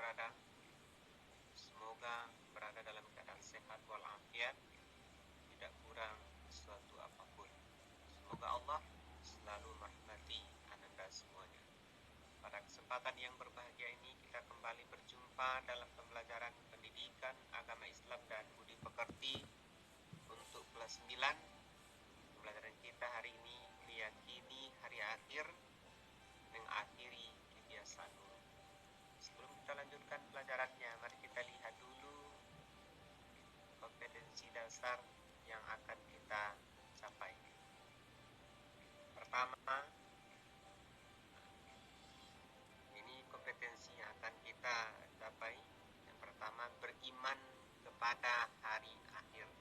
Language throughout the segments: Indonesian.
berada. Semoga berada dalam keadaan sehat walafiat, tidak kurang suatu apapun. Semoga Allah selalu merahmati Ananda semuanya. Pada kesempatan yang berbahagia ini kita kembali berjumpa dalam pembelajaran pendidikan agama Islam dan budi pekerti untuk kelas 9. Pembelajaran kita hari ini meyakini hari akhir, mengakhiri kebiasaan buruk. Sebelum kita lanjutkan pelajarannya, mari kita lihat dulu kompetensi dasar yang akan kita capai. Pertama, ini kompetensi yang akan kita capai. Yang pertama, beriman kepada hari akhir.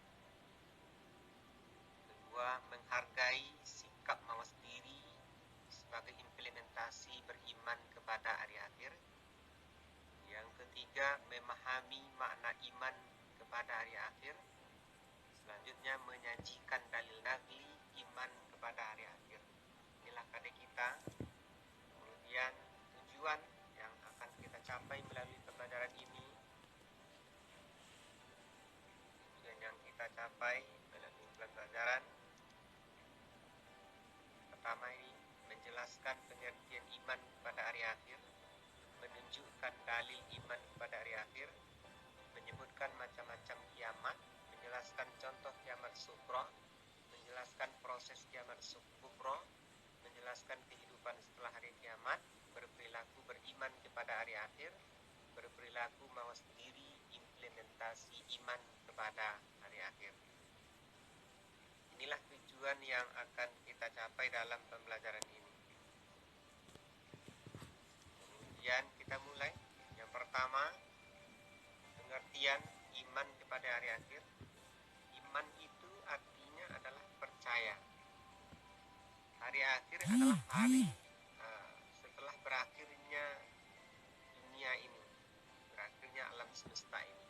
Kedua, menghargai sikap mawas diri sebagai implementasi beriman kepada hari akhir. Yang ketiga, memahami makna iman kepada hari akhir. Selanjutnya, menyajikan dalil nagli iman kepada hari akhir. Inilah KD kita. Kemudian tujuan yang akan kita capai melalui pembelajaran ini, tujuan yang kita capai melalui pembelajaran pertama ini menjelaskan pengertian iman pada hari akhir, menunjukkan dalil iman pada hari akhir, menyebutkan macam-macam kiamat, menjelaskan contoh kiamat sughra, menjelaskan proses kiamat kubra, menjelaskan kehidupan setelah hari kiamat, berperilaku beriman kepada hari akhir, berperilaku mawas diri, implementasi iman kepada hari akhir. Inilah tujuan yang akan kita capai dalam pembelajaran ini. Kemudian kita mulai. Yang pertama, pengertian iman kepada hari akhir. Iman itu artinya adalah percaya. Hari akhir adalah hari setelah berakhirnya dunia ini, berakhirnya alam semesta ini.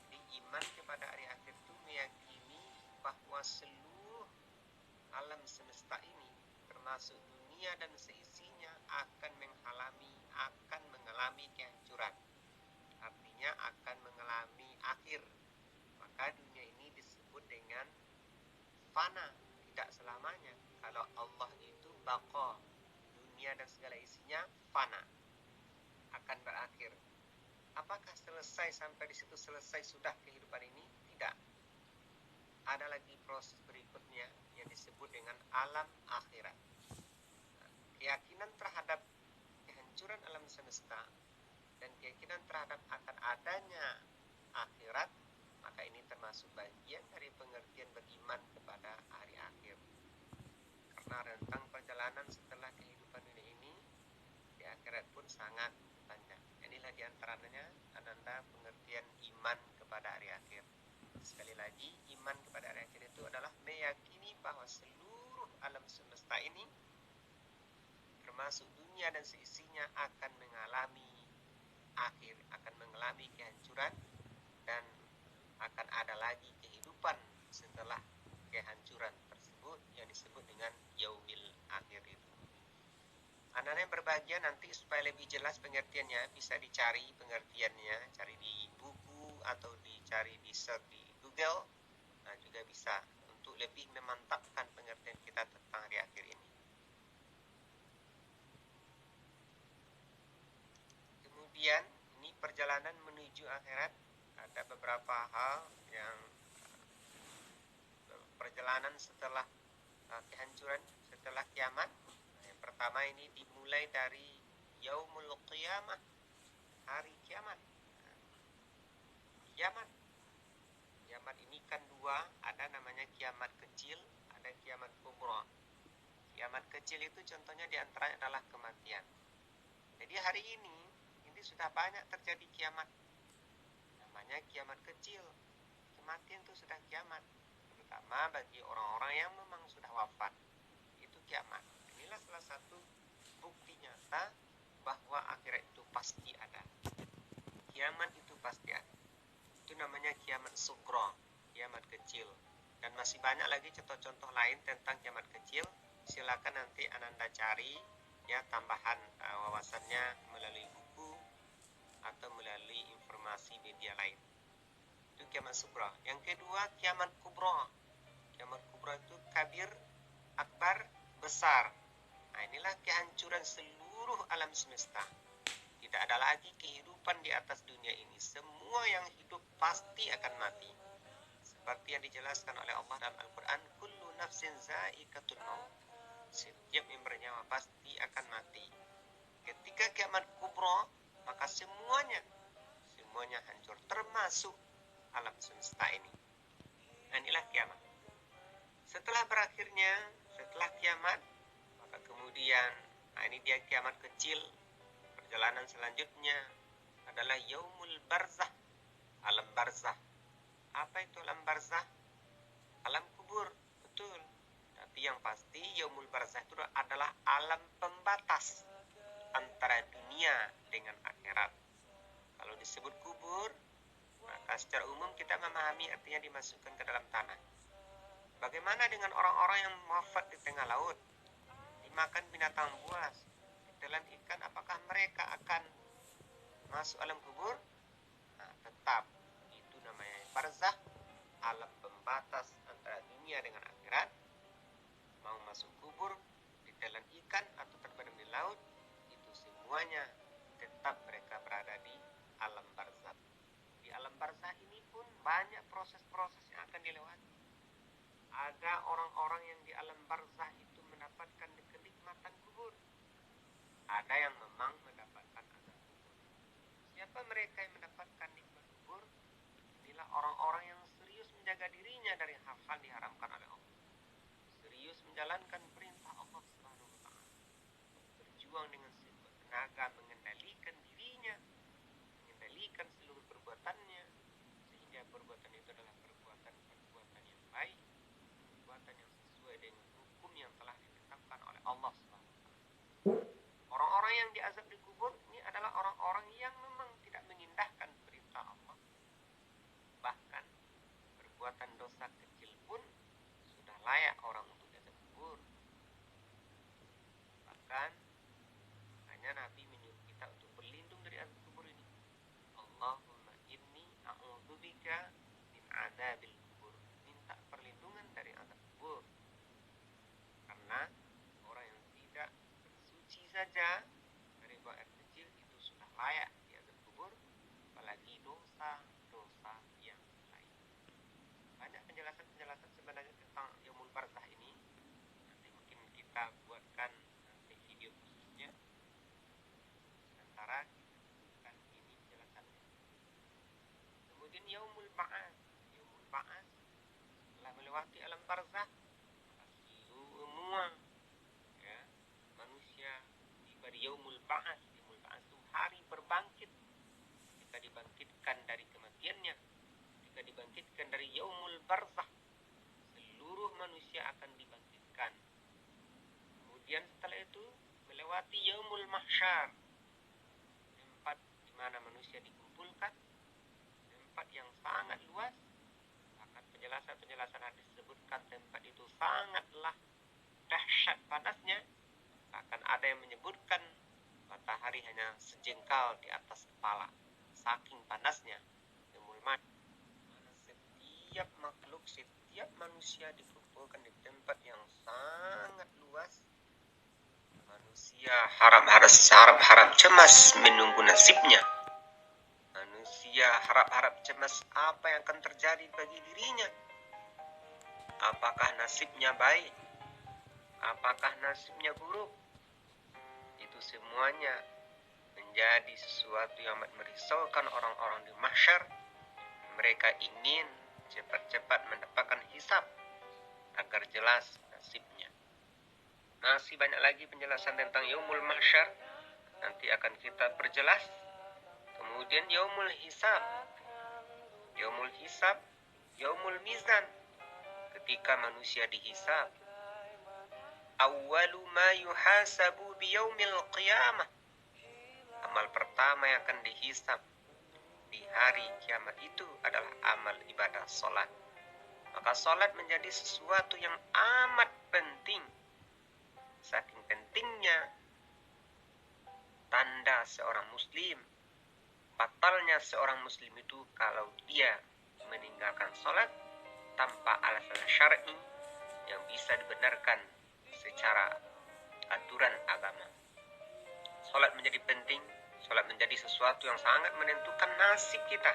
Jadi iman kepada hari akhir itu meyakini bahwa seluruh alam semesta ini, termasuk dunia dan seisinya, akan mengalami kehancuran. Artinya akan mengalami akhir. Maka dunia ini disebut dengan fana, tidak selamanya. Kalau Allah itu baqa, dunia dan segala isinya fana, akan berakhir. Apakah selesai sampai di situ, selesai sudah kehidupan ini? Tidak. Ada lagi proses berikutnya yang disebut dengan alam akhirat. Keyakinan terhadap kehancuran alam semesta dan keyakinan terhadap akan adanya akhirat, maka ini termasuk bagian dari pengertian beriman kepada hari akhir. Karena rentang perjalanan setelah kehidupan dunia ini di akhirat pun sangat panjang. Inilah diantaranya Ananda pengertian iman kepada hari akhir. Sekali lagi, iman kepada hari akhir itu adalah meyakini bahwa seluruh alam semesta ini, termasuk dunia dan seisinya, akan mengalami akhir, akan mengalami kehancuran, dan akan ada lagi kehidupan setelah kehancuran tersebut yang disebut dengan yaumil akhir itu. Anak-anak yang berbahagia, nanti supaya lebih jelas pengertiannya bisa dicari pengertiannya, cari di buku atau dicari di search di Google. Nah, juga bisa untuk lebih memantapkan pengertian kita tentang hari akhir ini. Kemudian ini perjalanan menuju akhirat, ada beberapa hal yang perjalanan setelah kehancuran, setelah kiamat. Yang pertama ini dimulai dari yaumul qiyamah, hari kiamat. Kiamat ini kan dua, ada namanya kiamat kecil, ada kiamat kubra. Kiamat kecil itu contohnya diantaranya adalah kematian. Jadi hari ini sudah banyak terjadi kiamat, namanya kiamat kecil. Kematian itu sudah kiamat, terutama bagi orang-orang yang memang sudah wafat, itu kiamat. Inilah salah satu bukti nyata bahwa akhirat itu pasti ada, kiamat itu pasti ada. Itu namanya kiamat sughra, kiamat kecil. Dan masih banyak lagi contoh-contoh lain tentang kiamat kecil. Silakan nanti Ananda cari ya tambahan wawasannya melalui buku atau melalui informasi media lain. Itu kiamat sugra. Yang kedua, kiamat kubra. Kiamat kubra itu kabir, akbar, besar. Nah, inilah kehancuran seluruh alam semesta. Tidak ada lagi kehidupan di atas dunia ini. Semua yang hidup pasti akan mati. Seperti yang dijelaskan oleh Allah dalam Al-Quran, kullu nafsin za'iqatul maut. Setiap yang bernyawa pasti akan mati. Ketika kiamat kubra, maka semuanya hancur, termasuk alam semesta ini. Nah, inilah kiamat. Setelah kiamat, maka kemudian, nah ini dia kiamat kecil. Perjalanan selanjutnya adalah yaumul barzah, alam barzah. Apa itu alam barzah? Alam kubur, betul. Tapi yang pasti yaumul barzah itu adalah alam pembatas antara dunia dengan akhirat. Kalau disebut kubur, maka secara umum kita memahami artinya dimasukkan ke dalam tanah. Bagaimana dengan orang-orang yang wafat di tengah laut, dimakan binatang buas, ditelan ikan, apakah mereka akan masuk alam kubur? Nah, tetap. Itu namanya barzah, alam pembatas antara dunia dengan akhirat. Mau masuk kubur, ditelan ikan, atau terbenam di laut, itu semuanya tetap mereka berada di alam barzah. Di alam barzah ini pun banyak proses-proses yang akan dilewati. Ada orang-orang yang di alam barzah itu mendapatkan kenikmatan kubur. Ada yang memang mendapatkan azab kubur. Siapa mereka yang mendapatkan nikmat kubur? Inilah orang-orang yang serius menjaga dirinya dari hal-hal diharamkan oleh Allah. Serius menjalankan perintah Allah Subhanahu wa Ta'ala. Berjuang dengan sekuat tenaga mengendalikan dirinya, mengendalikan seluruh perbuatannya, sehingga perbuatan itu adalah perbuatan yang baik, perbuatan yang sesuai dengan hukum yang telah ditetapkan oleh Allah Subhanahu wa Ta'ala. Orang-orang yang diazab di kubur ini adalah orang-orang yang memang tidak mengindahkan perintah Allah. Bahkan perbuatan dosa kecil pun sudah layak orang untuk diazab kubur. Bahkan hanya Nabi menyuruh kita untuk berlindung dari azab kubur ini. Allahumma inni a'udzubika min adzabil kubur. Minta perlindungan dari azab kubur. Karena orang yang tidak bersuci saja dari buang air kecil itu sudah layak di azab kubur, apalagi dosa-dosa yang lain. Banyak penjelasan sebenarnya tentang yaumul barzah ini. Nanti mungkin kita buatkan nanti video khususnya. Sementara kita bukan ini penjelasannya. Kemudian yaumul ba'ats. Yaumul ba'ats setelah melewati alam barzah, maka semua manusia tiba di yaumul ba'ats. Yaumul ba'ats itu hari berbangkit. Ketika dibangkitkan dari kematiannya, ketika dibangkitkan dari yaumul barzah, seluruh manusia akan dibangkitkan. Kemudian setelah itu melewati yaumul mahsyar, tempat di mana manusia dikumpulkan, tempat yang sangat luas. Bahkan penjelasan hadis disebutkan tempat itu sangatlah dahsyat panasnya. Bahkan ada yang menyebutkan matahari hanya sejengkal di atas kepala, saking panasnya. Mana setiap makhluk, setiap manusia dikumpulkan di tempat yang sangat luas. Manusia harap-harap cemas menunggu nasibnya. Manusia harap-harap cemas apa yang akan terjadi bagi dirinya. Apakah nasibnya baik? Apakah nasibnya buruk? Itu semuanya menjadi sesuatu yang amat merisaukan orang-orang di mahsyar. Mereka ingin cepat-cepat mendapatkan hisab agar jelas nasibnya. Masih banyak lagi penjelasan tentang yaumul mahsyar, nanti akan kita perjelas. Kemudian yaumul hisab, yaumul mizan, ketika manusia dihisab. Awwalu ma yuhasabu biyaumil qiyamah, amal pertama yang akan dihisab di hari kiamat itu adalah amal ibadah salat. Maka salat menjadi sesuatu yang amat penting. Saking pentingnya tanda seorang muslim batalnya seorang muslim itu kalau dia meninggalkan sholat tanpa alasan syar'i yang bisa dibenarkan secara aturan agama. Sholat menjadi penting, sholat menjadi sesuatu yang sangat menentukan nasib kita,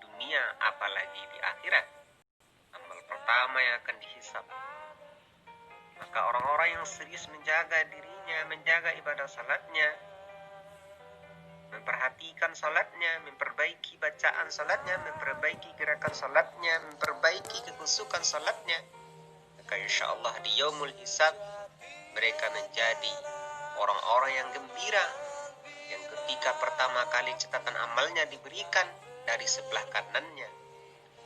dunia apalagi di akhirat. Amal pertama yang akan dihisab. Maka orang-orang yang serius menjaga dirinya, menjaga ibadah salatnya, memperhatikan salatnya, memperbaiki bacaan salatnya, memperbaiki gerakan salatnya, memperbaiki kekhusyukan salatnya, maka insya Allah di yaumul hisab mereka menjadi orang-orang yang gembira, yang ketika pertama kali catatan amalnya diberikan dari sebelah kanannya.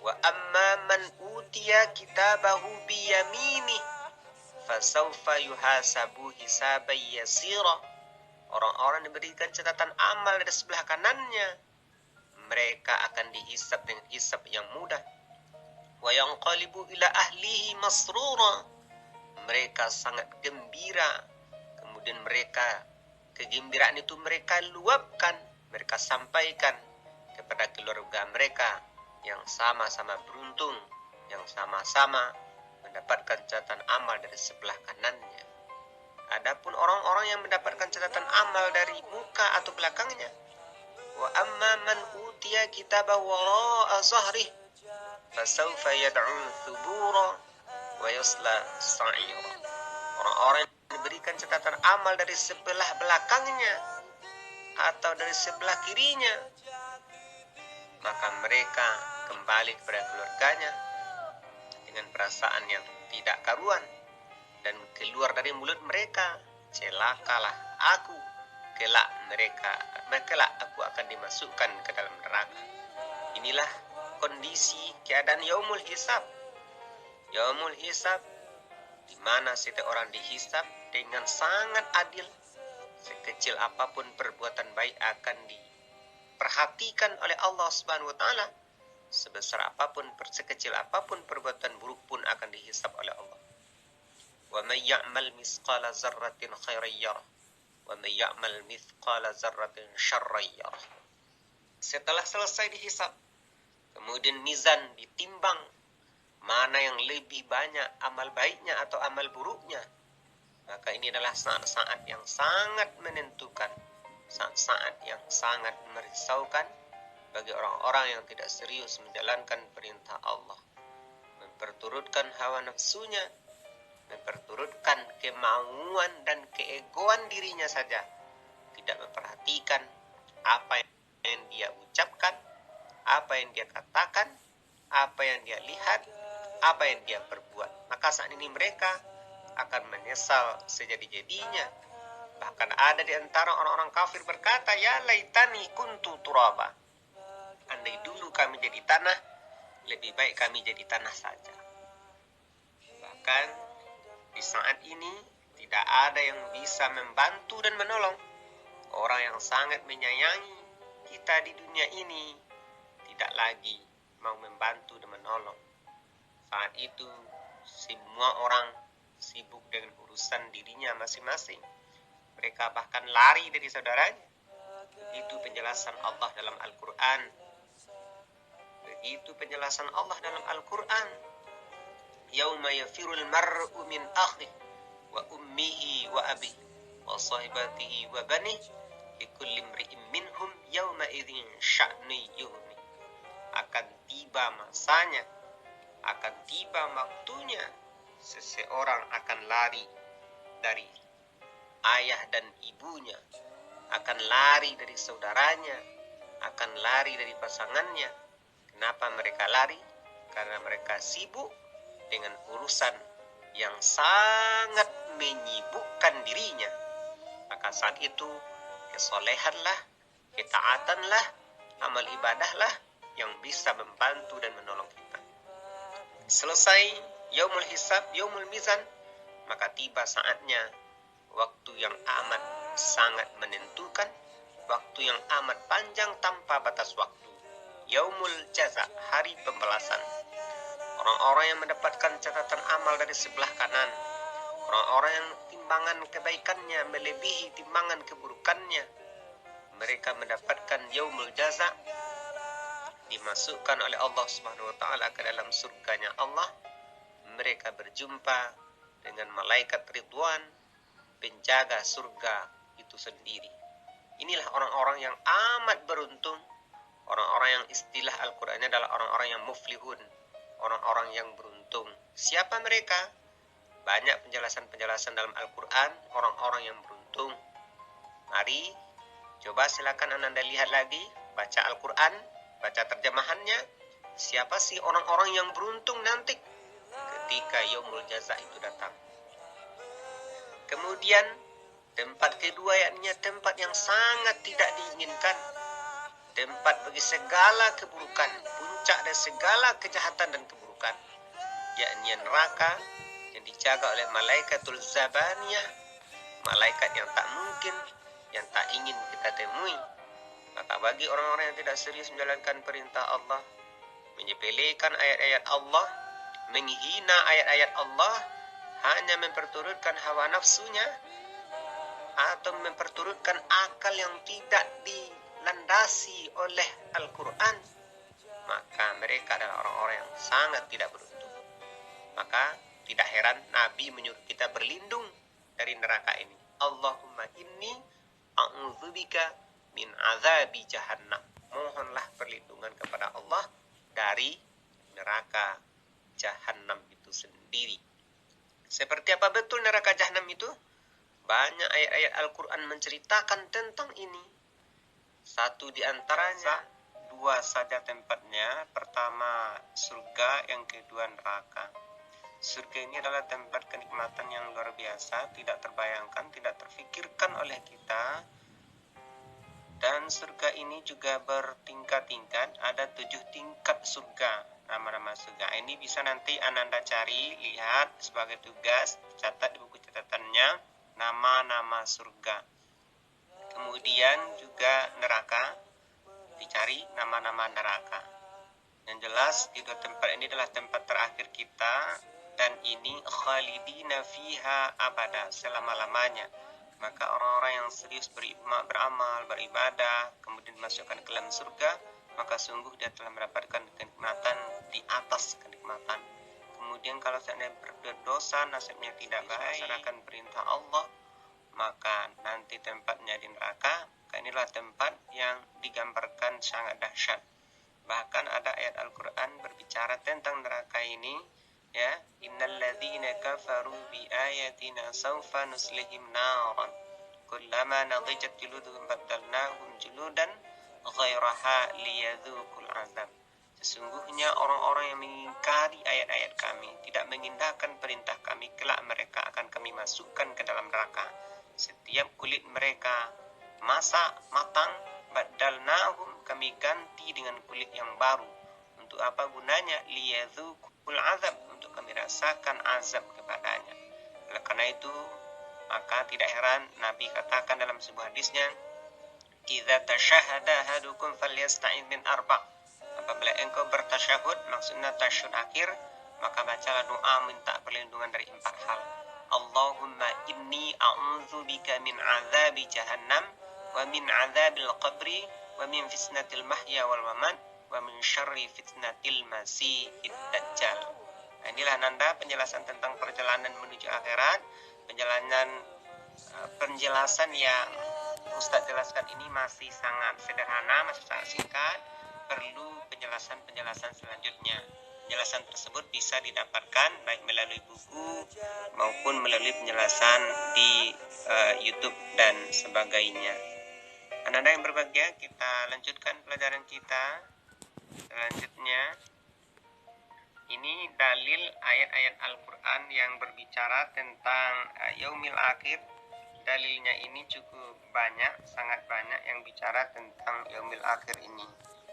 Wa amma man utiya kitabahu biyaminih fasawfa yuhasabu hisaban yasira. Orang-orang diberikan catatan amal dari sebelah kanannya, mereka akan dihisab dengan hisab yang mudah. Wa yanqalibu ila ahlihi masrura. Mereka sangat gembira. Kemudian mereka, kegembiraan itu mereka luapkan, mereka sampaikan kepada keluarga mereka yang sama-sama beruntung, yang sama-sama mendapatkan catatan amal dari sebelah kanannya. Adapun orang-orang yang mendapatkan catatan amal dari muka atau belakangnya, wa amma man utiya kitabahu wara'a zahrih fasawfa yad'u thubura wa yasla sa'ira. Orang-orang yang diberikan catatan amal dari sebelah belakangnya atau dari sebelah kirinya, maka mereka kembali kepada keluarganya dengan perasaan yang tidak karuan, dan keluar dari mulut mereka, celakalah aku, kelak aku akan dimasukkan ke dalam neraka. Inilah kondisi keadaan yaumul hisab. Yaumul hisab di mana setiap orang dihisab dengan sangat adil. Sekecil apapun perbuatan baik akan diperhatikan oleh Allah Subhanahu wa taala. Sebesar apapun, sekecil apapun perbuatan buruk pun akan dihisab oleh Allah. Wa may ya'mal mithqala dzarratin khairan yarah wa may ya'mal mithqala dzarratin syarran yarah. Setelah selesai dihisab, kemudian mizan ditimbang mana yang lebih banyak amal baiknya atau amal buruknya. Maka ini adalah saat-saat yang sangat menentukan, saat-saat yang sangat merisaukan bagi orang-orang yang tidak serius menjalankan perintah Allah, memperturutkan hawa nafsunya, memperturutkan kemauan dan keegoan dirinya saja, tidak memperhatikan apa yang dia ucapkan, apa yang dia katakan, apa yang dia lihat, apa yang dia perbuat. Maka saat ini mereka akan menyesal sejadi-jadinya. Bahkan ada di antara orang-orang kafir berkata, ya laitani kuntu turaba. Andai dulu kami jadi tanah, lebih baik kami jadi tanah saja. Bahkan di saat ini tidak ada yang bisa membantu dan menolong. Orang yang sangat menyayangi kita di dunia ini tidak lagi mau membantu dan menolong. Saat itu semua orang sibuk dengan urusan dirinya masing-masing. Mereka bahkan lari dari saudaranya. Itu penjelasan Allah dalam Al-Quran. Begitu penjelasan Allah dalam Al-Quran. Yauma yafirul mar'u min akhihi wa ummihi wa abihi wa sahibatihi wa banihi likulli imri'in minhum yauma idzin sya'ni yughni. Akan tiba masanya, akan tiba waktunya, seseorang akan lari dari ayah dan ibunya, akan lari dari saudaranya, akan lari dari pasangannya. Kenapa mereka lari? Karena mereka sibuk dengan urusan yang sangat menyibukkan dirinya. Maka saat itu kesolehanlah, ketaatanlah, amal ibadahlah yang bisa membantu dan menolong kita. Selesai yaumul hisab, yaumul mizan, maka tiba saatnya waktu yang amat sangat menentukan, waktu yang amat panjang tanpa batas waktu. Yaumul jaza, hari pembalasan. Orang-orang yang mendapatkan catatan amal dari sebelah kanan, orang-orang yang timbangan kebaikannya melebihi timbangan keburukannya, mereka mendapatkan yaumul jaza, dimasukkan oleh Allah Subhanahu wa taala ke dalam surganya Allah. Mereka berjumpa dengan malaikat Ridwan, penjaga surga itu sendiri. Inilah orang-orang yang amat beruntung, orang-orang yang istilah Al-Qur'annya adalah orang-orang yang muflihun, orang-orang yang beruntung. Siapa mereka? Banyak penjelasan-penjelasan dalam Al-Qur'an, orang-orang yang beruntung. Mari coba silakan Anda lihat lagi, baca Al-Qur'an, baca terjemahannya. Siapa sih orang-orang yang beruntung nanti ketika yaumul jaza itu datang? Kemudian tempat kedua yakni tempat yang sangat tidak diinginkan, tempat bagi segala keburukan, puncak dari segala kejahatan dan keburukan, yakni neraka yang dijaga oleh malaikatul zabaniyah, malaikat yang tak mungkin, yang tak ingin kita temui. Maka bagi orang-orang yang tidak serius menjalankan perintah Allah, menyepelekan ayat-ayat Allah, menghina ayat-ayat Allah, hanya memperturutkan hawa nafsunya atau memperturutkan akal yang tidak dilandasi oleh Al-Quran, maka mereka adalah orang-orang yang sangat tidak beruntung. Maka tidak heran Nabi menyuruh kita berlindung dari neraka ini. Allahumma inni a'udzubika min azabi jahannam. Mohonlah perlindungan kepada Allah dari neraka jahannam itu sendiri. Seperti apa betul neraka jahannam itu? Banyak ayat-ayat Al-Quran menceritakan tentang ini. Satu di antaranya, dua saja tempatnya. Pertama surga, yang kedua neraka. Surga ini adalah tempat kenikmatan yang luar biasa, tidak terbayangkan, tidak terfikirkan oleh kita. Dan surga ini juga bertingkat-tingkat, ada 7 tingkat surga, nama-nama surga. Ini bisa nanti Anda cari, lihat sebagai tugas, catat di buku catatannya, nama-nama surga. Kemudian juga neraka, dicari nama-nama neraka. Yang jelas, di dua tempat ini adalah tempat terakhir kita, dan ini khalidina fiha abada, selama-lamanya. Maka orang-orang yang serius beramal, beribadah, kemudian dimasukkan ke dalam surga, maka sungguh dia telah mendapatkan kenikmatan di atas kenikmatan. Kemudian kalau seandainya berdosa, nasibnya tidak baik, melaksanakan perintah Allah, maka nanti tempatnya di neraka. Inilah tempat yang digambarkan sangat dahsyat. Bahkan ada ayat Al-Quran berbicara tentang neraka ini, ya, innalladzina kafaru bi ayatina sawfa nuslihim naran kullama nadijat juluduhum baddalnahum juludan ghairaha liyadzuqul azab. Sesungguhnya orang-orang yang mengingkari ayat-ayat kami, tidak mengindahkan perintah kami, kelak mereka akan kami masukkan ke dalam neraka. Setiap kulit mereka masak matang, baddalnahum, kami ganti dengan kulit yang baru. Untuk apa gunanya? Liyadzuqul azab, untuk kami rasakan azab kepadanya. Oleh karena itu, maka tidak heran Nabi katakan dalam sebuah hadisnya, idza tashahhada ahadukum falyasta'id min arba'. Apabila engkau bertasyahud, maksudnya tasyahud akhir, maka bacalah doa minta perlindungan dari 4 hal. Allahumma inni a'udzubika min azabi jahannam, wa min azabil qabri, wa min fitnatil mahya wal mamat, wa min syarri fitnatil masihid dajjal. Nah, inilah nanda penjelasan tentang perjalanan menuju akhirat. Penjelasan yang Ustaz jelaskan ini masih sangat sederhana, masih sangat singkat. Perlu penjelasan-penjelasan selanjutnya. Penjelasan tersebut bisa didapatkan baik melalui buku maupun melalui penjelasan di YouTube dan sebagainya. Anda yang berbahagia, kita lanjutkan pelajaran kita. Selanjutnya, ini dalil ayat-ayat Al-Quran yang berbicara tentang yaumil akhir. Dalilnya ini cukup banyak, sangat banyak yang bicara tentang yaumil akhir ini.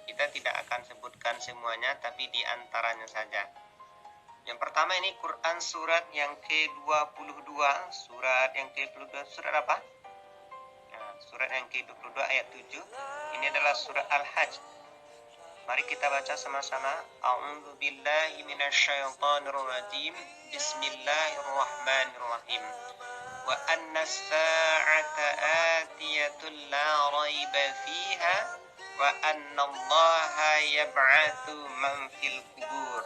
Kita tidak akan sebutkan semuanya, tapi di antaranya saja. Yang pertama ini Quran surat yang ke-22. Surat yang ke-22 surat apa? Nah, surat yang ke-22 ayat 7. Ini adalah surat Al-Hajj. Mari kita baca sama-sama. A'udzu billahi minasyaitonir rajim. Bismillahirrahmanirrahim. Wa anna as-sa'ata qadiyatun la raiba fiha wa anna Allaha yab'atsu man fil kubur.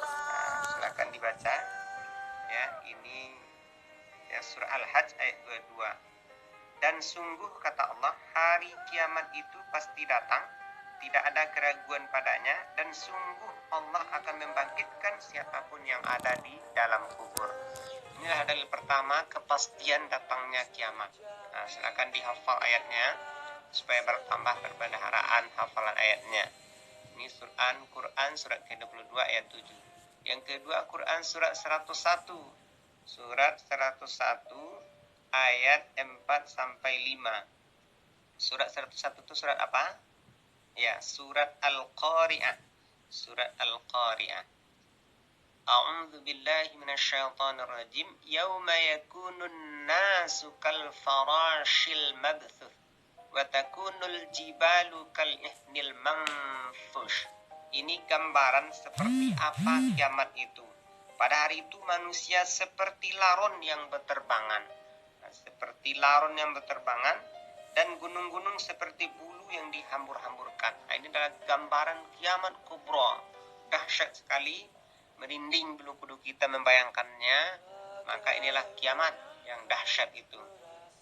Silakan dibaca. Ya, ini ya surah Al-Hajj ayat 22. Dan sungguh kata Allah, hari kiamat itu pasti datang, tidak ada keraguan padanya, dan sungguh Allah akan membangkitkan siapapun yang ada di dalam kubur. Inilah dalil pertama kepastian datangnya kiamat. Silakan dihafal ayatnya supaya bertambah perbendaharaan hafalan ayatnya. Ini Quran surat ke-22 ayat 7. Yang kedua Quran surat 101. Surat 101 ayat 4 sampai 5. Surat 101 itu surat apa? Ya, surat Al-Qari'ah. Surat Al-Qari'ah. A'udzu billahi minasyaitonir rajim. Yauma yakunun nasu kal farashil mabthuth wa takunul jibalu kal ihnil manfush. Ini gambaran seperti apa kiamat itu. Pada hari itu manusia seperti laron yang berterbangan. Seperti laron yang berterbangan, dan gunung-gunung seperti bulu yang dihambur-hamburkan. Ini adalah gambaran kiamat kubra. Dahsyat sekali, merinding bulu kuduk kita membayangkannya. Maka inilah kiamat yang dahsyat itu.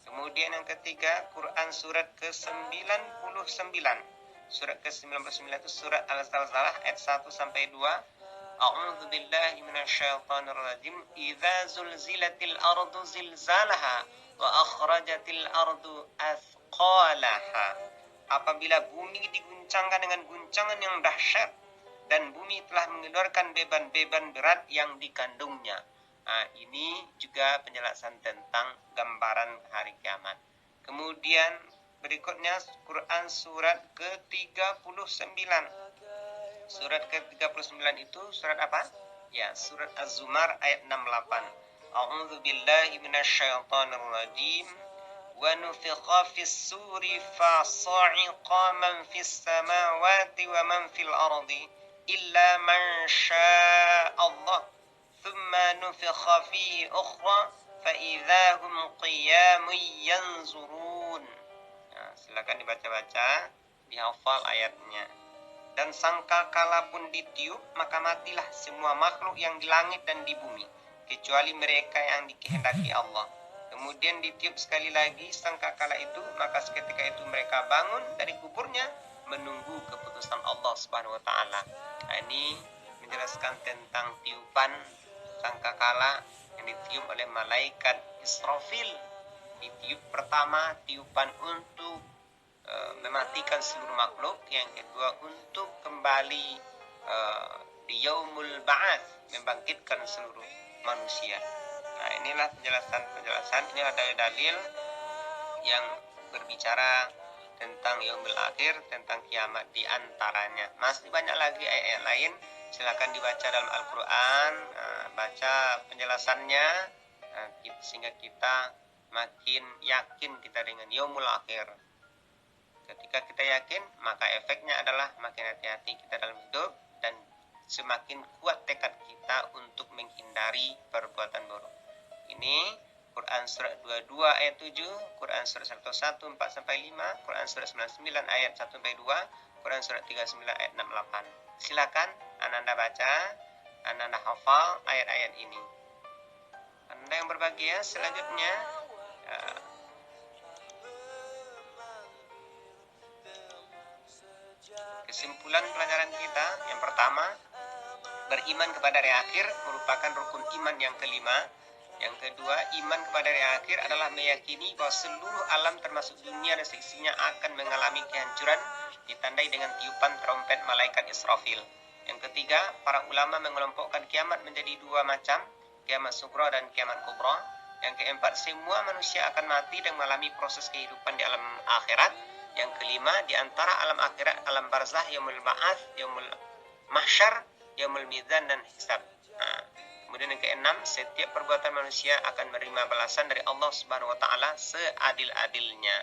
Kemudian yang ketiga, Quran surat ke-99. Surat ke-99 itu surat Al-Zalzalah ayat 1 sampai 2. A'udzu billahi minasyaitonir rajim. Idza zulzilatil ardu zilzalaha wa akhrajatil ardu athqalaha. Apabila bumi diguncangkan dengan guncangan yang dahsyat dan bumi telah mengeluarkan beban-beban berat yang dikandungnya. Ini juga penjelasan tentang gambaran hari kiamat. Kemudian berikutnya Quran surat ke-39. Surat ke-39 itu surat apa? Ya, surat Az-Zumar ayat 68. A'udzu billahi minasyaitonir rajim. Wa nufikha fis suri fa sa'iqa man fis samawati wa man fil ardi illa man syaa Allah. Thumma nufikha fihi ukhra fa idza hum qiyamun yanzurun. Silakan dibaca-baca, dihafal ayatnya. Dan sangkakala pun ditiup, maka matilah semua makhluk yang di langit dan di bumi, kecuali mereka yang dikehendaki Allah. Kemudian ditiup sekali lagi sangkakala itu, maka seketika itu mereka bangun dari kuburnya, menunggu keputusan Allah Subhanahu wa Ta'ala. Ini menjelaskan tentang tiupan sangkakala yang ditiup oleh malaikat Israfil. Ditiup pertama, tiupan untuk mematikan seluruh makhluk. Yang kedua untuk kembali di yaumul ba'ats, membangkitkan seluruh manusia. Inilah penjelasan. Ini ada dalil yang berbicara tentang yaumul akhir, tentang kiamat di antaranya. Masih banyak lagi ayat-ayat lain, silakan dibaca dalam Al-Qur'an, baca penjelasannya, sehingga kita makin yakin kita dengan yaumul akhir. Ketika kita yakin, maka efeknya adalah makin hati-hati kita dalam hidup dan semakin kuat tekad kita untuk menghindari perbuatan buruk. Ini Quran surat 22 ayat 7, Quran surat 101 4 sampai 5, Quran surat 99 ayat 1 sampai 2, Quran surat 39 ayat 68. Silakan Anda baca, Anda hafal ayat-ayat ini. Anda yang berbahagia, selanjutnya kesimpulan pelajaran kita yang pertama, beriman kepada hari akhir merupakan rukun iman yang kelima. Yang kedua, iman kepada hari akhir adalah meyakini bahwa seluruh alam termasuk dunia dan seisinya akan mengalami kehancuran ditandai dengan tiupan trompet malaikat Israfil. Yang ketiga, para ulama mengelompokkan kiamat menjadi dua macam, kiamat sughra dan kiamat kubra. Yang keempat, semua manusia akan mati dan mengalami proses kehidupan di alam akhirat. Yang kelima, di antara alam akhirat, alam barzah, yaumul ba'ats, yaumul mahsyar, yaumul mizan dan hisab. Kemudian yang keenam, setiap perbuatan manusia akan menerima balasan dari Allah Subhanahu wa Ta'ala seadil-adilnya.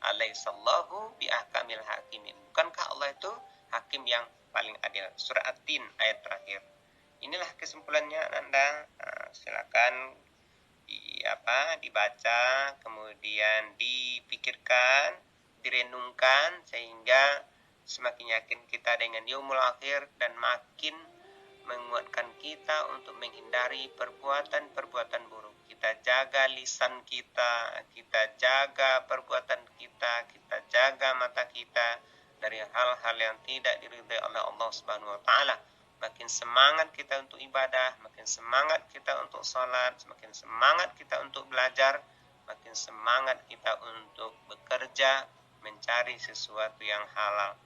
Alaihissallahu biahkamil hakimin. Bukankah Allah itu hakim yang paling adil? Surah At-Tin ayat terakhir. Inilah kesimpulannya Anda. Silakan dibaca, kemudian dipikirkan, direnungkan sehingga semakin yakin kita dengan yaumul akhir dan makin menguatkan kita untuk menghindari perbuatan-perbuatan buruk. Kita jaga lisan kita, kita jaga perbuatan kita, kita jaga mata kita dari hal-hal yang tidak diridhai oleh Allah Subhanahu wa taala. Makin semangat kita untuk ibadah, makin semangat kita untuk sholat, semakin semangat kita untuk belajar, makin semangat kita untuk bekerja, mencari sesuatu yang halal.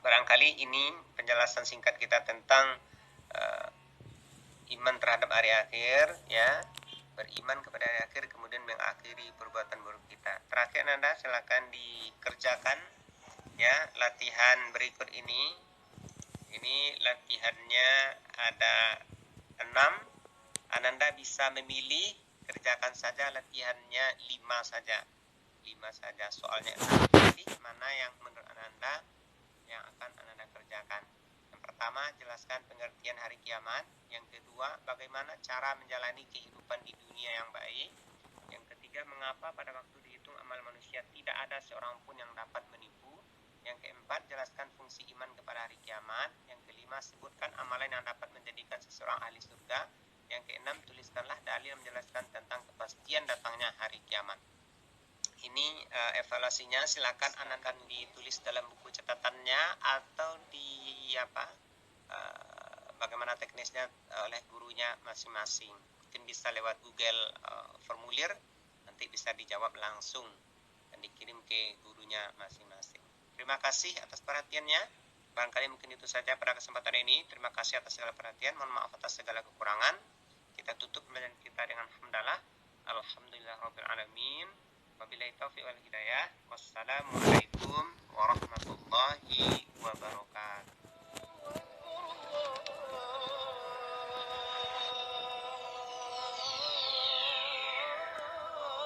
Barangkali ini penjelasan singkat kita tentang iman terhadap hari akhir, ya, beriman kepada hari akhir kemudian mengakhiri perbuatan buruk kita. Terakhir Nanda silakan dikerjakan ya latihan berikut ini. Ini latihannya ada 6. Ananda bisa memilih, kerjakan saja latihannya 5 saja. 5 saja, soalnya 6. Pilih mana yang menurut Ananda yang akan Ananda kerjakan. Yang pertama, jelaskan pengertian hari kiamat. Yang kedua, bagaimana cara menjalani kehidupan di dunia yang baik. Yang ketiga, mengapa pada waktu dihitung amal manusia tidak ada seorang pun yang dapat menipu. Yang keempat, jelaskan fungsi iman kepada hari kiamat. Yang kelima, sebutkan amalan yang dapat menjadikan seseorang ahli surga. Yang keenam, tuliskanlah dalil menjelaskan tentang kepastian datangnya hari kiamat. Ini evaluasinya, silakan Ananda ditulis dalam buku catatannya atau di bagaimana teknisnya oleh gurunya masing-masing. Mungkin bisa lewat Google formulir, nanti bisa dijawab langsung dan dikirim ke gurunya masing-masing. Terima kasih atas perhatiannya. Barangkali mungkin itu saja pada kesempatan ini. Terima kasih atas segala perhatian. Mohon maaf atas segala kekurangan. Kita tutup pembelajaran kita dengan hamdalah. Alhamdulillahirabbil alamin. Wabillahi taufiq wal hidayah. Wassalamualaikum warahmatullahi wabarakatuh.